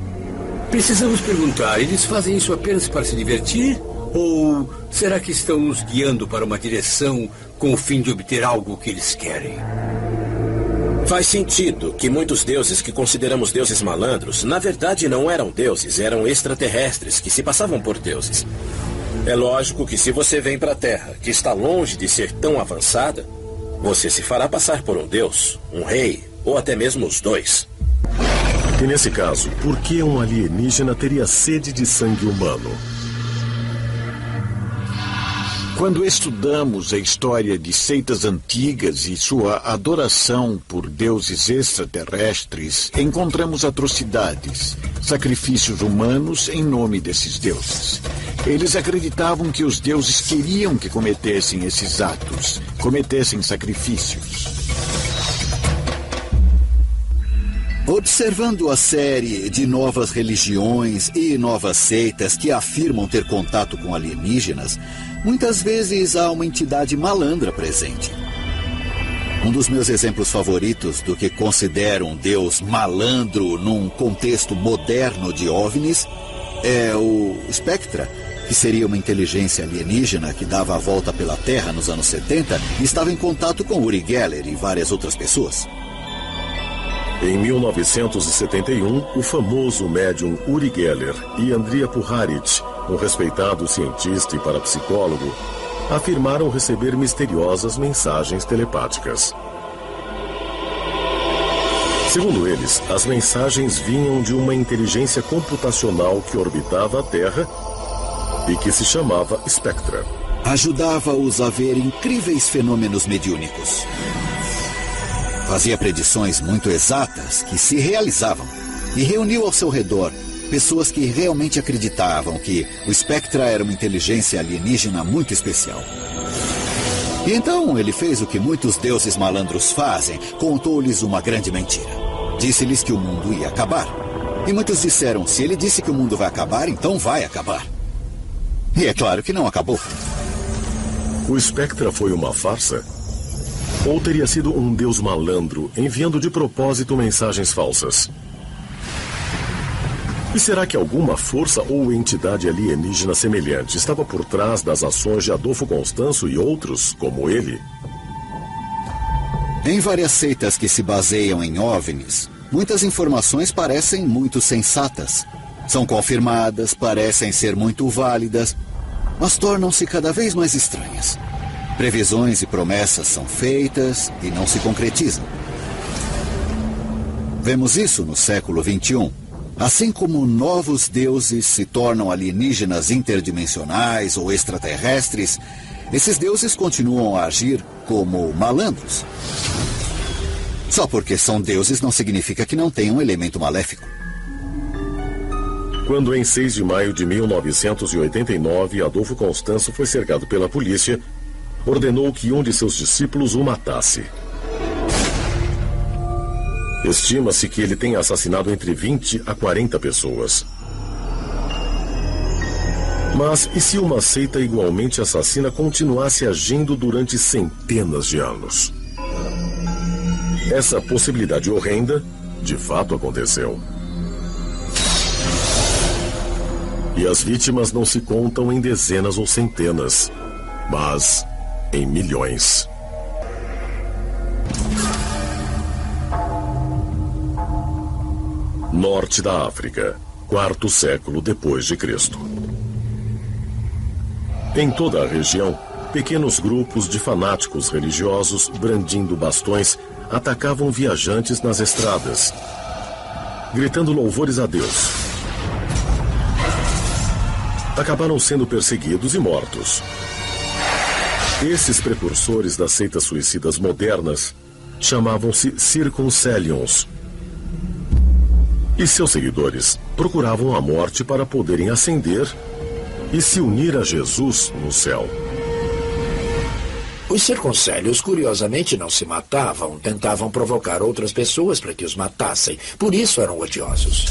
Precisamos perguntar, eles fazem isso apenas para se divertir? Ou será que estão nos guiando para uma direção com o fim de obter algo que eles querem? Faz sentido que muitos deuses que consideramos deuses malandros, na verdade não eram deuses, eram extraterrestres que se passavam por deuses. É lógico que se você vem para a Terra, que está longe de ser tão avançada, você se fará passar por um deus, um rei, ou até mesmo os dois. E nesse caso, por que um alienígena teria sede de sangue humano? Quando estudamos a história de seitas antigas e sua adoração por deuses extraterrestres, encontramos atrocidades, sacrifícios humanos em nome desses deuses. Eles acreditavam que os deuses queriam que cometessem esses atos, cometessem sacrifícios. Observando a série de novas religiões e novas seitas que afirmam ter contato com alienígenas, muitas vezes há uma entidade malandra presente. Um dos meus exemplos favoritos do que considero um deus malandro num contexto moderno de OVNIs é o Spectra, que seria uma inteligência alienígena que dava a volta pela Terra nos anos 70 e estava em contato com Uri Geller e várias outras pessoas. Em 1971, o famoso médium Uri Geller e Andrija Puharic, um respeitado cientista e parapsicólogo, afirmaram receber misteriosas mensagens telepáticas. Segundo eles, as mensagens vinham de uma inteligência computacional que orbitava a Terra e que se chamava Spectra. Ajudava-os a ver incríveis fenômenos mediúnicos. Fazia predições muito exatas que se realizavam e reuniu ao seu redor pessoas que realmente acreditavam que o Spectra era uma inteligência alienígena muito especial. E então ele fez o que muitos deuses malandros fazem, contou-lhes uma grande mentira. Disse-lhes que o mundo ia acabar. E muitos disseram, se ele disse que o mundo vai acabar, então vai acabar. E é claro que não acabou. O Spectra foi uma farsa? Ou teria sido um deus malandro, enviando de propósito mensagens falsas? E será que alguma força ou entidade alienígena semelhante estava por trás das ações de Adolfo Constanzo e outros, como ele? Em várias seitas que se baseiam em OVNIs, muitas informações parecem muito sensatas. São confirmadas, parecem ser muito válidas, mas tornam-se cada vez mais estranhas. Previsões e promessas são feitas e não se concretizam. Vemos isso no século XXI. Assim como novos deuses se tornam alienígenas interdimensionais ou extraterrestres, esses deuses continuam a agir como malandros. Só porque são deuses não significa que não tenham um elemento maléfico. Quando em 6 de maio de 1989 Adolfo Constanzo foi cercado pela polícia, ordenou que um de seus discípulos o matasse. Estima-se que ele tenha assassinado entre 20 a 40 pessoas. Mas e se uma seita igualmente assassina continuasse agindo durante centenas de anos? Essa possibilidade horrenda, de fato, aconteceu. E as vítimas não se contam em dezenas ou centenas, mas em milhões. Norte da África, 4º século depois de Cristo. Em toda a região, pequenos grupos de fanáticos religiosos, brandindo bastões, atacavam viajantes nas estradas, gritando louvores a Deus. Acabaram sendo perseguidos e mortos. Esses precursores das seitas suicidas modernas chamavam-se Circumcellions. E seus seguidores procuravam a morte para poderem ascender e se unir a Jesus no céu. Os circuncélios, curiosamente, não se matavam, tentavam provocar outras pessoas para que os matassem. Por isso eram odiosos.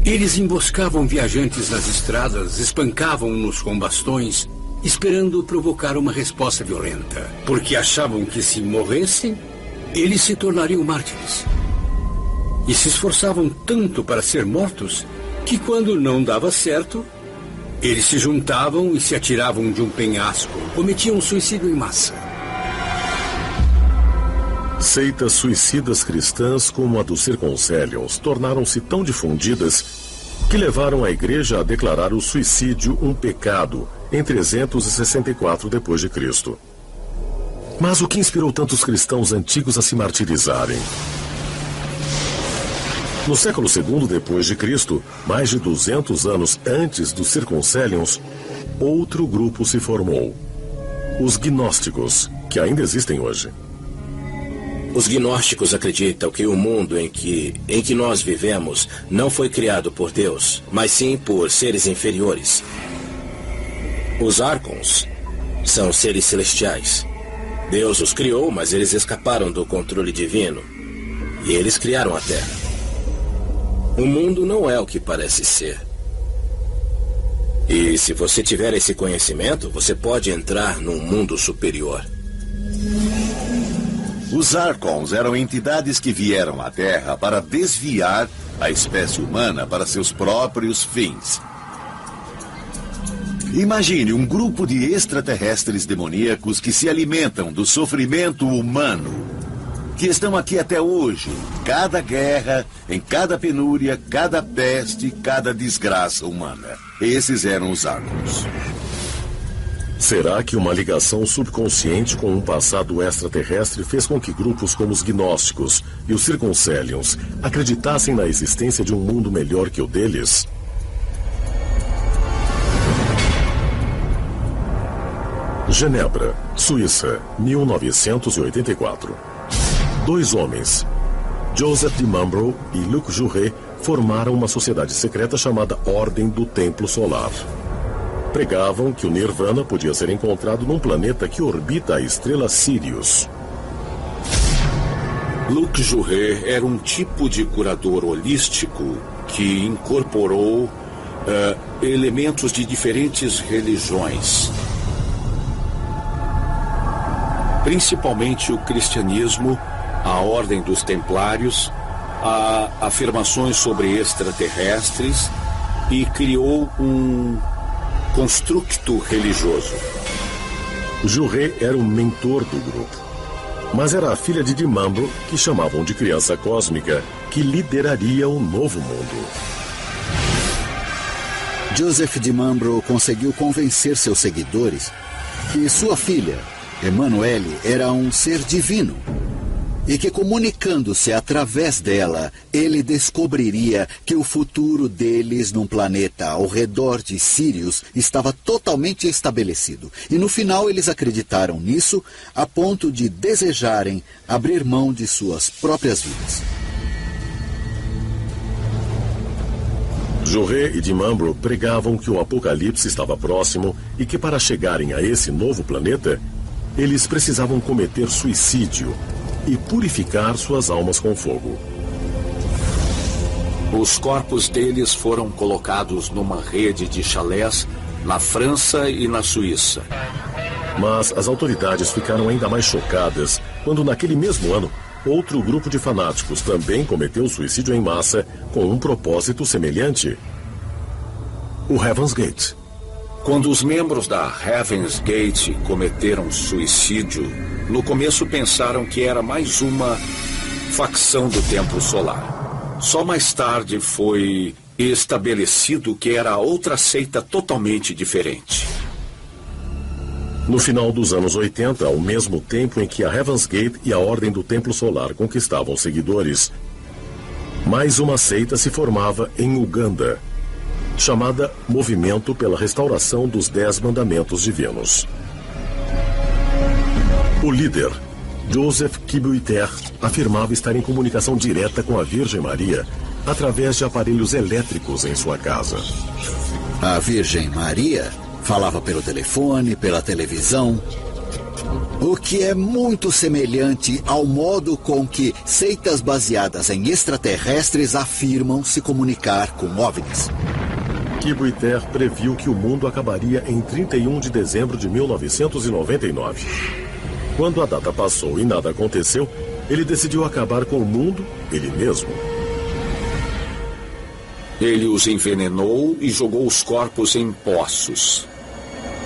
Eles emboscavam viajantes nas estradas, espancavam-nos com bastões, esperando provocar uma resposta violenta, porque achavam que se morressem, eles se tornariam mártires. E se esforçavam tanto para ser mortos, que quando não dava certo, eles se juntavam e se atiravam de um penhasco, cometiam suicídio em massa. Seitas suicidas cristãs como a dos Circoncelions tornaram-se tão difundidas que levaram a igreja a declarar o suicídio um pecado em 364 d.C. Mas o que inspirou tantos cristãos antigos a se martirizarem? No século II d.C., mais de 200 anos antes dos Circoncelions, outro grupo se formou. Os gnósticos, que ainda existem hoje. Os gnósticos acreditam que o mundo em que nós vivemos não foi criado por Deus, mas sim por seres inferiores. Os Arcons são seres celestiais. Deus os criou, mas eles escaparam do controle divino. E eles criaram a Terra. O mundo não é o que parece ser. E se você tiver esse conhecimento, você pode entrar num mundo superior. Os Arcons eram entidades que vieram à Terra para desviar a espécie humana para seus próprios fins. Imagine um grupo de extraterrestres demoníacos que se alimentam do sofrimento humano, que estão aqui até hoje, cada guerra, em cada penúria, cada peste, cada desgraça humana. Esses eram os Arcons. Será que uma ligação subconsciente com um passado extraterrestre fez com que grupos como os gnósticos e os Circoncelions acreditassem na existência de um mundo melhor que o deles? Genebra, Suíça, 1984. Dois homens, Joseph de Mambrou e Luc Jouret, formaram uma sociedade secreta chamada Ordem do Templo Solar. Pregavam que o Nirvana podia ser encontrado num planeta que orbita a estrela Sirius. Luc Jouret era um tipo de curador holístico que incorporou elementos de diferentes religiões. Principalmente o cristianismo, a Ordem dos Templários, afirmações sobre extraterrestres e criou um construto religioso. Jouret era o mentor do grupo, mas era a filha de Mambrou, que chamavam de criança cósmica, que lideraria o novo mundo. Joseph de Mambrou conseguiu convencer seus seguidores que sua filha, Emmanuelle, era um ser divino e que, comunicando-se através dela, ele descobriria que o futuro deles num planeta ao redor de Sirius estava totalmente estabelecido. E no final eles acreditaram nisso a ponto de desejarem abrir mão de suas próprias vidas. Jouret e de Mambrou pregavam que o apocalipse estava próximo e que, para chegarem a esse novo planeta, eles precisavam cometer suicídio e purificar suas almas com fogo. Os corpos deles foram colocados numa rede de chalés na França e na Suíça. Mas as autoridades ficaram ainda mais chocadas quando, naquele mesmo ano, outro grupo de fanáticos também cometeu suicídio em massa com um propósito semelhante. O Heaven's Gate. Quando os membros da Heaven's Gate cometeram suicídio, no começo pensaram que era mais uma facção do Templo Solar. Só mais tarde foi estabelecido que era outra seita totalmente diferente. No final dos anos 80, ao mesmo tempo em que a Heaven's Gate e a Ordem do Templo Solar conquistavam seguidores, mais uma seita se formava em Uganda, chamada Movimento pela Restauração dos 10 Mandamentos Divinos. O líder, Joseph Kibuiter, afirmava estar em comunicação direta com a Virgem Maria através de aparelhos elétricos em sua casa. A Virgem Maria falava pelo telefone, pela televisão, o que é muito semelhante ao modo com que seitas baseadas em extraterrestres afirmam se comunicar com OVNIs. Kibuiter previu que o mundo acabaria em 31 de dezembro de 1999. Quando a data passou e nada aconteceu, ele decidiu acabar com o mundo ele mesmo. Ele os envenenou e jogou os corpos em poços.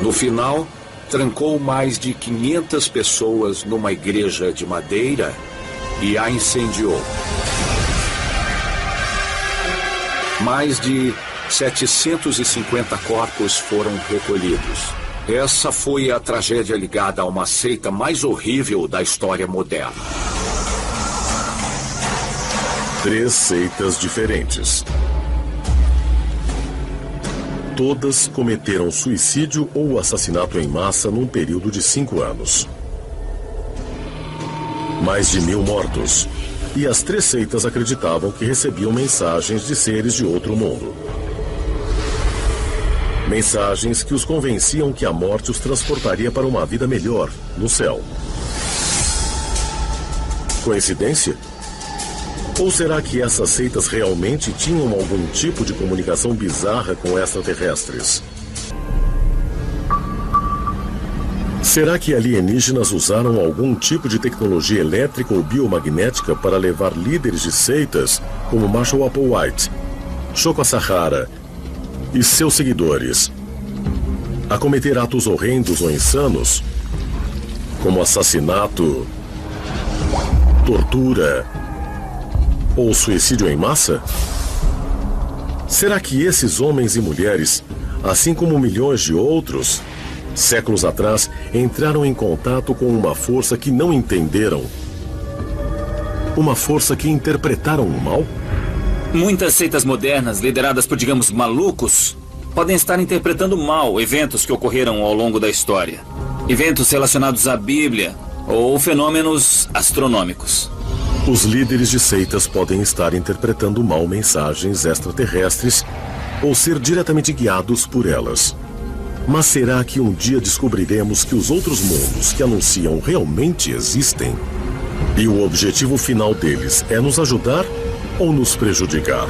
No final, trancou mais de 500 pessoas numa igreja de madeira e a incendiou. Mais de 750 corpos foram recolhidos. Essa foi a tragédia ligada a uma seita mais horrível da história moderna. 3 seitas diferentes. Todas cometeram suicídio ou assassinato em massa num período de 5 anos. Mais de 1000 mortos. E as 3 seitas acreditavam que recebiam mensagens de seres de outro mundo. Mensagens que os convenciam que a morte os transportaria para uma vida melhor, no céu. Coincidência? Ou será que essas seitas realmente tinham algum tipo de comunicação bizarra com extraterrestres? Será que alienígenas usaram algum tipo de tecnologia elétrica ou biomagnética para levar líderes de seitas, como Marshall Applewhite, Shoko Asahara e seus seguidores, a cometer atos horrendos ou insanos, como assassinato, tortura ou suicídio em massa? Será que esses homens e mulheres, assim como milhões de outros, séculos atrás, entraram em contato com uma força que não entenderam? Uma força que interpretaram o mal? Muitas seitas modernas, lideradas por, digamos, malucos, podem estar interpretando mal eventos que ocorreram ao longo da história. Eventos relacionados à Bíblia ou fenômenos astronômicos. Os líderes de seitas podem estar interpretando mal mensagens extraterrestres ou ser diretamente guiados por elas. Mas será que um dia descobriremos que os outros mundos que anunciam realmente existem? E o objetivo final deles é nos ajudar ou nos prejudicar?